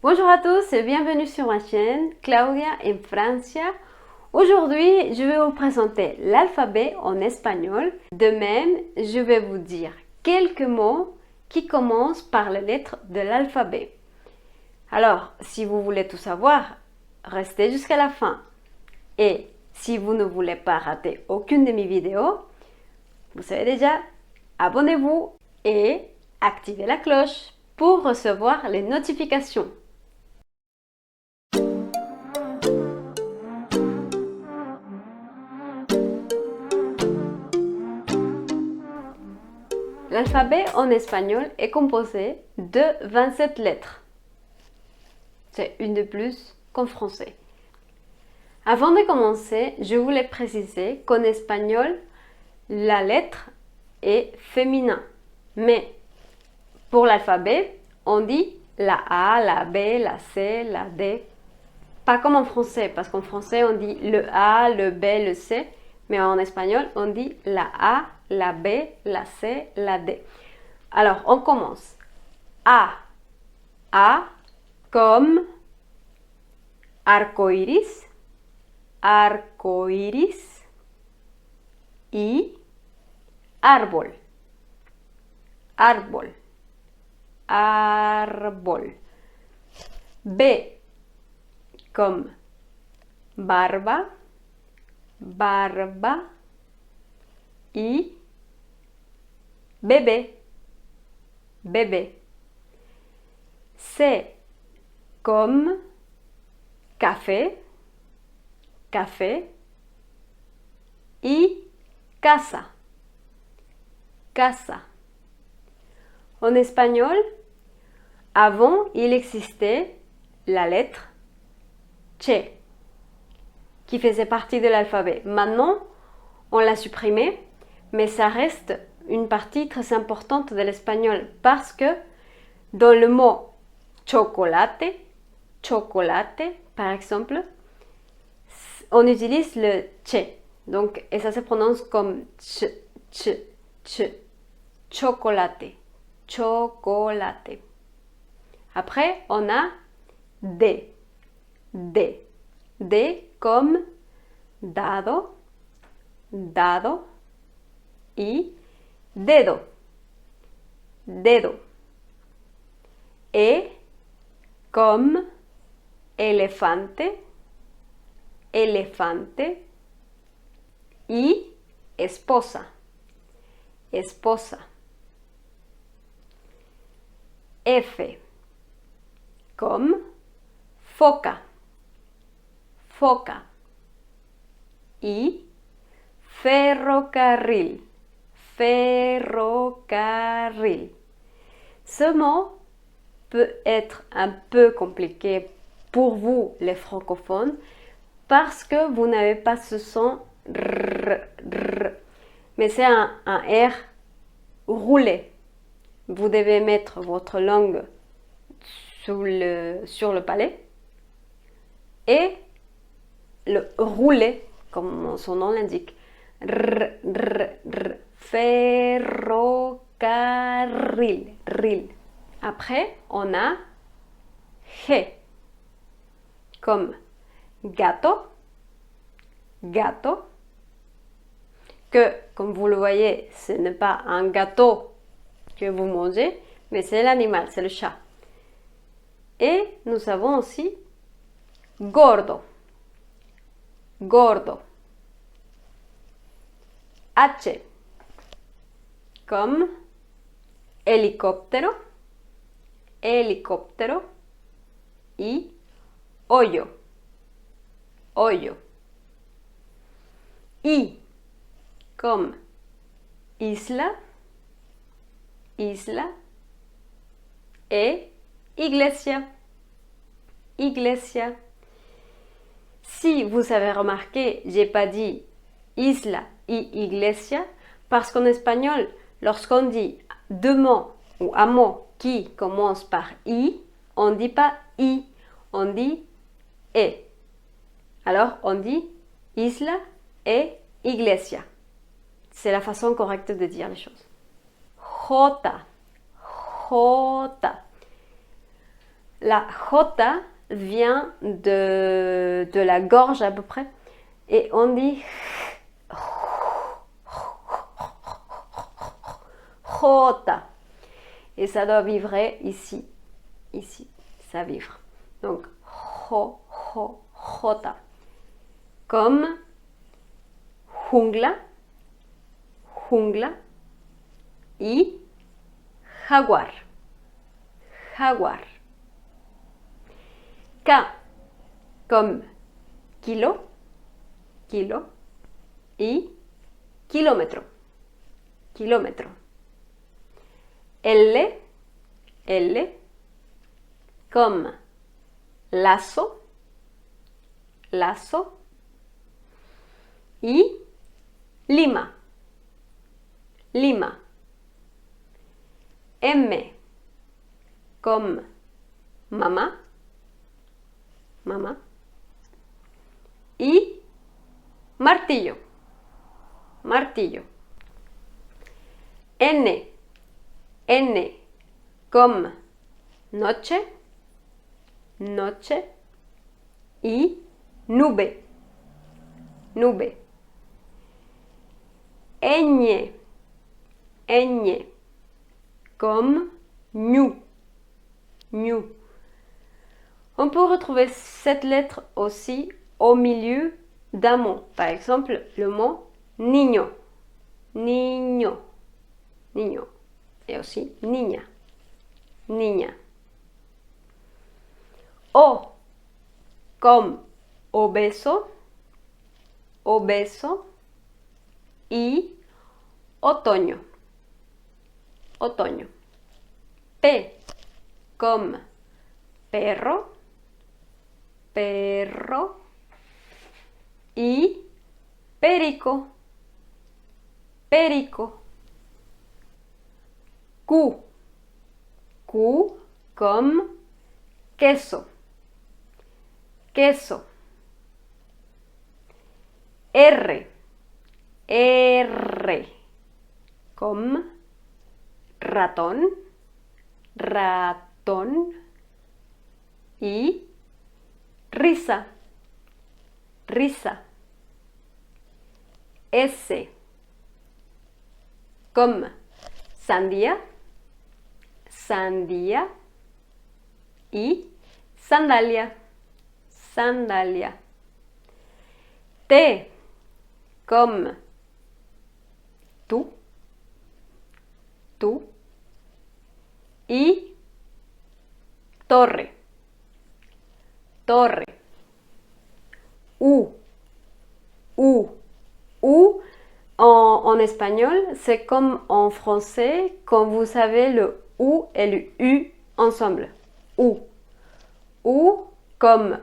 Bonjour à tous et bienvenue sur ma chaîne Claudia en Francia. Aujourd'hui, je vais vous présenter l'alphabet en espagnol. De même, je vais vous dire quelques mots qui commencent par les lettres de l'alphabet. Alors, si vous voulez tout savoir, restez jusqu'à la fin. Et si vous ne voulez pas rater aucune de mes vidéos, vous savez déjà, abonnez-vous et activez la cloche pour recevoir les notifications. L'alphabet en espagnol est composé de 27 lettres. C'est une de plus qu'en français. Avant de commencer, je voulais préciser qu'en espagnol, la lettre est féminin. Mais pour l'alphabet, on dit la A, la B, la C, la D. Pas comme en français, parce qu'en français, on dit le A, le B, le C. Mais en espagnol, on dit la A, la B, la C, la D. Alors, on commence. A. A comme arcoiris. Arcoiris. I. Árbol. Árbol. Árbol. B comme barba. Barba. I. Bébé. Bébé. C comme café. Café. I. Casa. Casa. En espagnol, avant, il existait la lettre Che, qui faisait partie de l'alphabet. Maintenant, on l'a supprimée, mais ça reste une partie très importante de l'espagnol parce que dans le mot chocolate, chocolate par exemple, on utilise le che. Donc, et ça se prononce comme ch, ch, ch. Chocolate, chocolate. Après, on a D. D. D comme dado, dado. Y dedo, dedo. E comme elefante, elefante. Y esposa, esposa. F comme foca, foca. Y ferrocarril, ferrocarril. Ce mot peut être un peu compliqué pour vous les francophones parce que vous n'avez pas ce son r, r. Mais c'est un R roulé. Vous devez mettre votre langue sur le palais et le rouler comme son nom l'indique. R, r, r. Ferrocarril, ril. Après, on a G comme gato, gato. Que, comme vous le voyez, ce n'est pas un gâteau que vous mangez, mais c'est l'animal, c'est le chat. Et nous avons aussi gordo, gordo. H comme helicóptero, helicóptero. Y hoyo, hoyo. I comme isla, isla. Et iglesia, iglesia. Si vous avez remarqué, j'ai pas dit isla y iglesia parce qu'en espagnol, lorsqu'on dit deux mots ou un mot qui commence par i, on ne dit pas i, on dit e. Alors on dit isla et iglesia. C'est la façon correcte de dire les choses. J, J. la J vient de la gorge à peu près. Et on dit J. Et ça doit vibrer ici. Ici, ça vibre. Donc, J. Comme jungla, jungla y jaguar, jaguar. K comme kilo, kilo y kilómetro, kilómetro. L, L comme lazo, lazo y Lima, Lima. M comme mamá, mamá. Y martillo, martillo. N, N comme noche, noche. Y nube, nube. Ñ, ñ comme ñu, ñu. On peut retrouver cette lettre aussi au milieu d'un mot. Par exemple, le mot niño, niño, niño. Et aussi niña, niña. O comme obeso, obeso. Y otoño, otoño. P comme perro, perro. Y perico, perico. Q, Q comme queso, queso. R, R comme ratón, ratón. Y risa, risa. S comme sandía, sandía. Y sandalia, sandalia. T comme tú, tú. Y torre, torre. U, U, U. En espagnol, c'est comme en français quand vous savez le OU et le U ensemble. U. U comme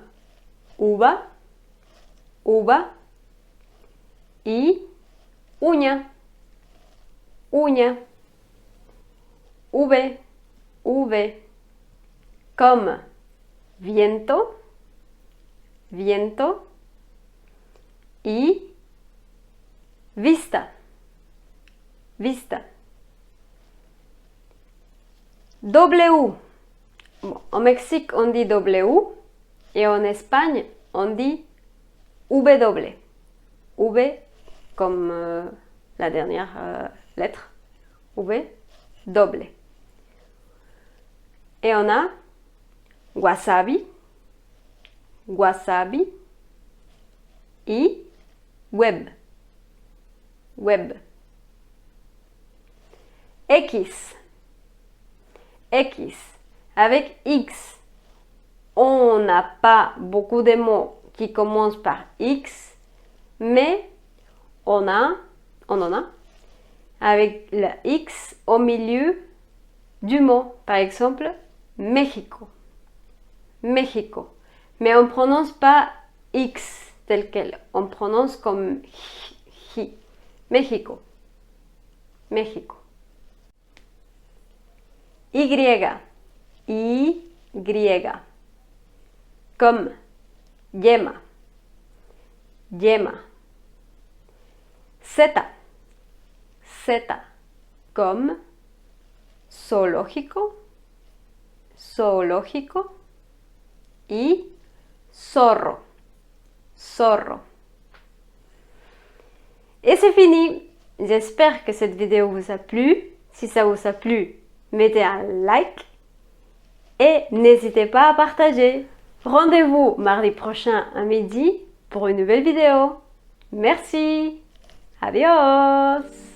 uva, uva. Y uña, uña. V, V comme viento, viento. Y vista, vista. W. Bon, en Mexique, on dit W. Et en Espagne, on dit W. V comme la dernière lettre. V, doble. Et on a wasabi, wasabi. Y web, web. X, X. Avec X, on n'a pas beaucoup de mots qui commencent par X, mais on en a avec la X au milieu du mot. Par exemple, Mexico, Mexico. Mais on ne prononce pas X tel quel. On prononce comme hi. México, México. Y, Y. Comme yema, yema. Z, Z. Comme zoológico, zoológico. y zorro. Zorro. Et c'est fini. J'espère que cette vidéo vous a plu. Si ça vous a plu, mettez un like et n'hésitez pas à partager. Rendez-vous mardi prochain à midi pour une nouvelle vidéo. Merci. Adios.